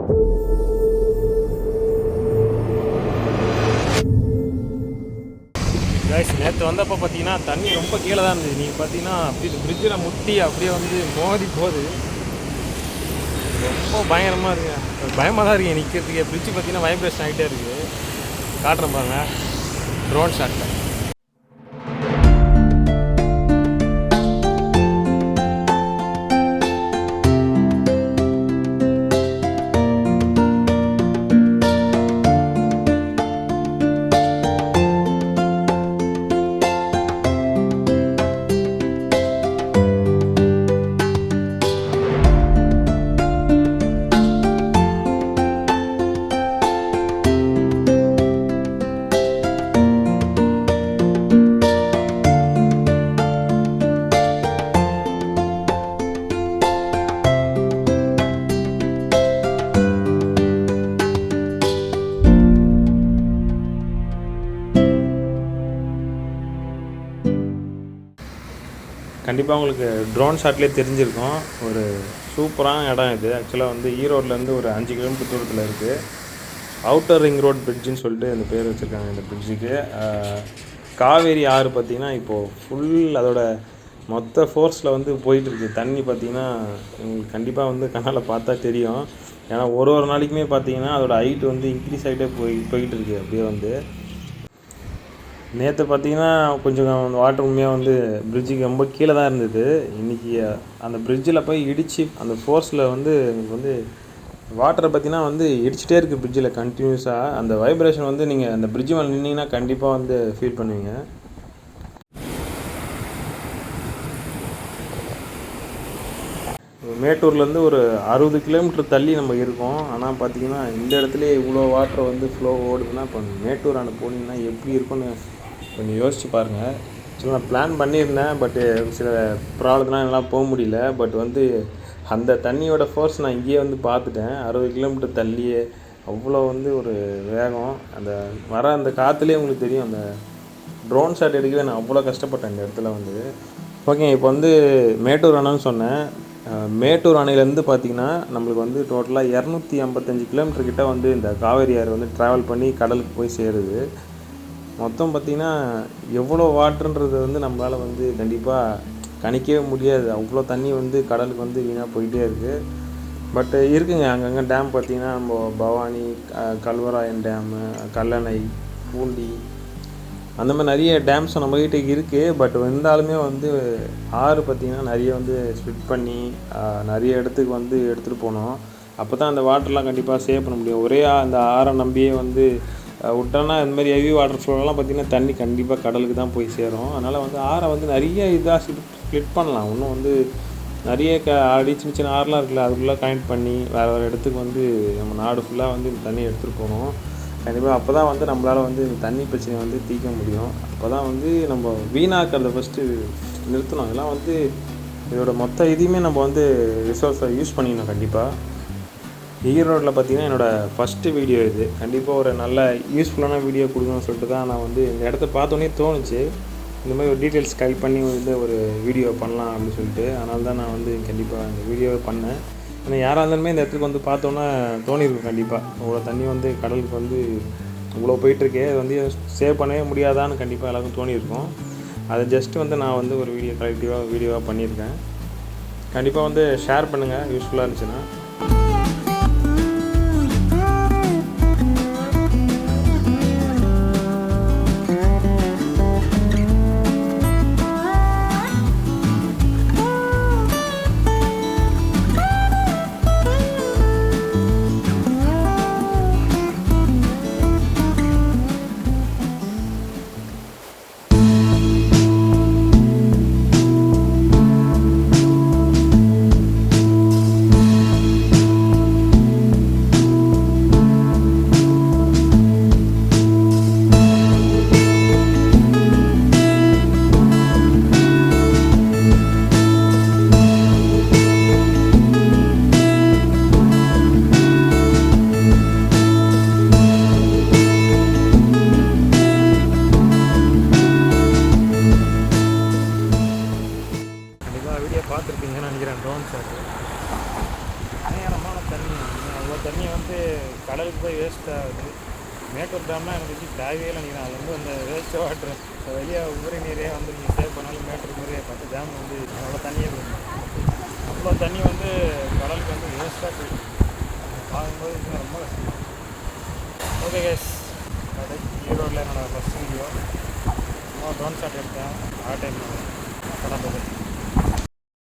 Guys, நேற்று வந்தப்போ பார்த்தீங்கன்னா தண்ணி ரொம்ப கீழே தான் இருந்தது. நீங்கள் பார்த்தீங்கன்னா அப்படி பிரிட்ஜில் முட்டி அப்படியே வந்து மோதி போகுது. ரொம்ப பயங்கரமாக இருக்குது, பயமாக தான் இருக்குது நிற்கிறதுக்கு. பிரிட்ஜு பார்த்தீங்கன்னா வைப்ரேஷன் ஆகிட்டே இருக்குது. காட்டுறேன் பாருங்க ட்ரோன் ஷாட்டில். கண்டிப்பாக உங்களுக்கு ட்ரோன் ஷாட்லேயே தெரிஞ்சிருக்கும். ஒரு சூப்பரான இடம் இது. ஆக்சுவலாக வந்து ஈரோட்லேருந்து ஒரு 5 கிலோமீட்டர் தூரத்தில் இருக்குது. அவுட்டர் ரிங் ரோட் பிரிட்ஜுன்னு சொல்லிட்டு இந்த பேர் வச்சுருக்காங்க இந்த பிரிட்ஜுக்கு. காவேரி ஆறு பார்த்திங்கன்னா இப்போது ஃபுல் அதோட மொத்த ஃபோர்ஸில் வந்து போயிட்டுருக்கு. தண்ணி பார்த்திங்கன்னா உங்களுக்கு கண்டிப்பாக வந்து கண்ணால் பார்த்தா தெரியும். ஏன்னா ஒரு நாளைக்குமே பார்த்திங்கன்னா அதோடய ஹைட் வந்து இன்க்ரீஸ் ஆகிட்டே போயிட்டு இருக்குது. அப்படியே வந்து நேற்று பார்த்திங்கன்னா கொஞ்சம் வாட்டர் உண்மையாக வந்து பிரிட்ஜுக்கு ரொம்ப கீழே தான் இருந்தது. இன்றைக்கி அந்த பிரிட்ஜில் போய் இடித்து அந்த ஃபோர்ஸில் வந்து உங்களுக்கு வந்து வாட்டரை பார்த்திங்கன்னா வந்து இடிச்சிட்டே இருக்குது பிரிட்ஜில் கண்டினியூஸாக. அந்த வைப்ரேஷன் வந்து நீங்கள் அந்த பிரிட்ஜு மேலே நின்னீங்கன்னா கண்டிப்பாக வந்து ஃபீல் பண்ணுவீங்க. மேட்டூர்லேருந்து ஒரு 60 கிலோமீட்டர் தள்ளி நம்ம இருக்கோம். ஆனால் பார்த்திங்கன்னா இந்த இடத்துல இவ்வளோ வாட்டர் வந்து ஃப்ளோ ஓடுதுன்னா இப்போ மேட்டூர் அங்கே போனீங்கன்னா எப்படி இருக்குன்னு கொஞ்சம் யோசிச்சு பாருங்கள். ஆக்சுவலாக நான் பிளான் பண்ணியிருந்தேன், பட்டு சில ப்ராப்ளம்லாம் என்னால் போக முடியல. பட் வந்து அந்த தண்ணியோட ஃபோர்ஸ் நான் இங்கேயே வந்து பார்த்துட்டேன். 60 கிலோமீட்டர் தள்ளியே அவ்வளோ வந்து ஒரு வேகம். அந்த அந்த காற்றுலேயே உங்களுக்கு தெரியும். அந்த ட்ரோன் ஷாட் எடுக்கவே நான் அவ்வளோ கஷ்டப்பட்டேன் இந்த இடத்துல வந்து. ஓகே, இப்போ வந்து மேட்டூர் அணைன்னு சொன்னேன். மேட்டூர் அணையிலேருந்து பார்த்திங்கன்னா நம்மளுக்கு வந்து டோட்டலாக 255 கிலோமீட்டர் கிட்ட வந்து இந்த காவேரி ஆறு வந்து ட்ராவல் பண்ணி கடலுக்கு போய் சேருது. மொத்தம் பார்த்திங்கன்னா எவ்வளோ வாட்டருன்றது வந்து நம்மளால் வந்து கண்டிப்பாக கணிக்கவே முடியாது. அவ்வளோ தண்ணி வந்து கடலுக்கு வந்து வீணாக போயிட்டே இருக்குது. பட்டு இருக்குங்க அங்கங்கே டேம் பார்த்திங்கன்னா நம்ம பவானி, கல்வராயன் டேமு, கல்லணை, பூண்டி அந்த மாதிரி நிறைய டேம்ஸ் நம்மக்கிட்ட இருக்குது. பட் இருந்தாலுமே வந்து ஆறு பார்த்திங்கன்னா நிறைய வந்து ஸ்ப்ளிட் பண்ணி நிறைய இடத்துக்கு வந்து எடுத்துகிட்டு போனோம். அப்போ தான் அந்த வாட்டர்லாம் கண்டிப்பாக சேவ் பண்ண முடியும். ஒரே அந்த ஆறை நம்பியே வந்து விட்டோன்னா இந்த மாதிரி ஹெவி வாட்டர் ஃப்ளோலாம் பார்த்திங்கன்னா தண்ணி கண்டிப்பாக கடலுக்கு தான் போய் சேரும். அதனால் வந்து ஆறை வந்து நிறைய இதாக ஸ்ப்ளிட் பண்ணலாம். இன்னும் வந்து நிறைய சின்ன சின்ன ஆறுலாம் இருக்குல்ல, அதுக்குள்ளே கனெக்ட் பண்ணி வேறு இடத்துக்கு வந்து நம்ம நாடு ஃபுல்லாக வந்து இந்த தண்ணியை எடுத்துகிட்டு போகணும் கண்டிப்பாக. அப்போ தான் வந்து நம்மளால் வந்து இந்த தண்ணி பிரச்சனையை வந்து தீர்க்க முடியும். அப்போ தான் வந்து நம்ம வீணாக்கிறத ஃபஸ்ட்டு நிறுத்தணும். அதெல்லாம் வந்து இதோட மொத்த இதையுமே நம்ம வந்து ரிசோர்ஸை யூஸ் பண்ணிக்கணும் கண்டிப்பாக. ஈரோட்டில் பார்த்திங்கன்னா என்னோடய ஃபஸ்ட்டு வீடியோ இது. கண்டிப்பாக ஒரு நல்ல யூஸ்ஃபுல்லான வீடியோ கொடுக்கணும்னு சொல்லிட்டு தான் நான் வந்து இந்த இடத்த பார்த்தோன்னே தோணுச்சு. இந்த மாதிரி ஒரு டீட்டெயில்ஸ் கலெக்ட் பண்ணி வந்து ஒரு வீடியோ பண்ணலாம் அப்படின்னு சொல்லிட்டு. அதனால தான் நான் வந்து கண்டிப்பாக இந்த வீடியோவை பண்ணேன். ஏன்னா யாராக இருந்தாலுமே இந்த இடத்துக்கு வந்து பார்த்தோன்னா தோணியிருக்கும் கண்டிப்பாக. இவ்வளோ தண்ணி வந்து கடலுக்கு வந்து இவ்வளோ போயிட்டுருக்கே, அது வந்து சேவ் பண்ணவே முடியாதான்னு கண்டிப்பாக எல்லாருக்கும் தோணியிருக்கும். அதை ஜஸ்ட்டு வந்து நான் வந்து ஒரு வீடியோவாக பண்ணியிருக்கேன். கண்டிப்பாக வந்து ஷேர் பண்ணுங்கள் யூஸ்ஃபுல்லாக இருந்துச்சுன்னா. தண்ணி வந்து கடலுக்கு போய் வேஸ்ட் ஆகுது. மேட்டூர் டேம்லாம் எனக்கு வச்சு தேவையே நினைக்கிறேன். அது வந்து அந்த வேஸ்ட் வாட்ரு வெளியே உபரி நீரே வந்து நீங்கள் சேவ் பண்ணாலும் மேட்டூர் மாதிரியே 10 டேம் வந்து அவ்வளோ தண்ணியே போயிடும். அவ்வளோ தண்ணி வந்து கடலுக்கு வந்து வேஸ்ட்டாக போயிடும். பார்க்கும்போது இன்னும் ரொம்ப கஷ்டம். ஓகே கேஸ், அது ஈரோடில் என்னோடய ஃபஸ்ட் வீடியோ. ட்ரோன் ஷாட் எடுத்தேன். டைம் கடை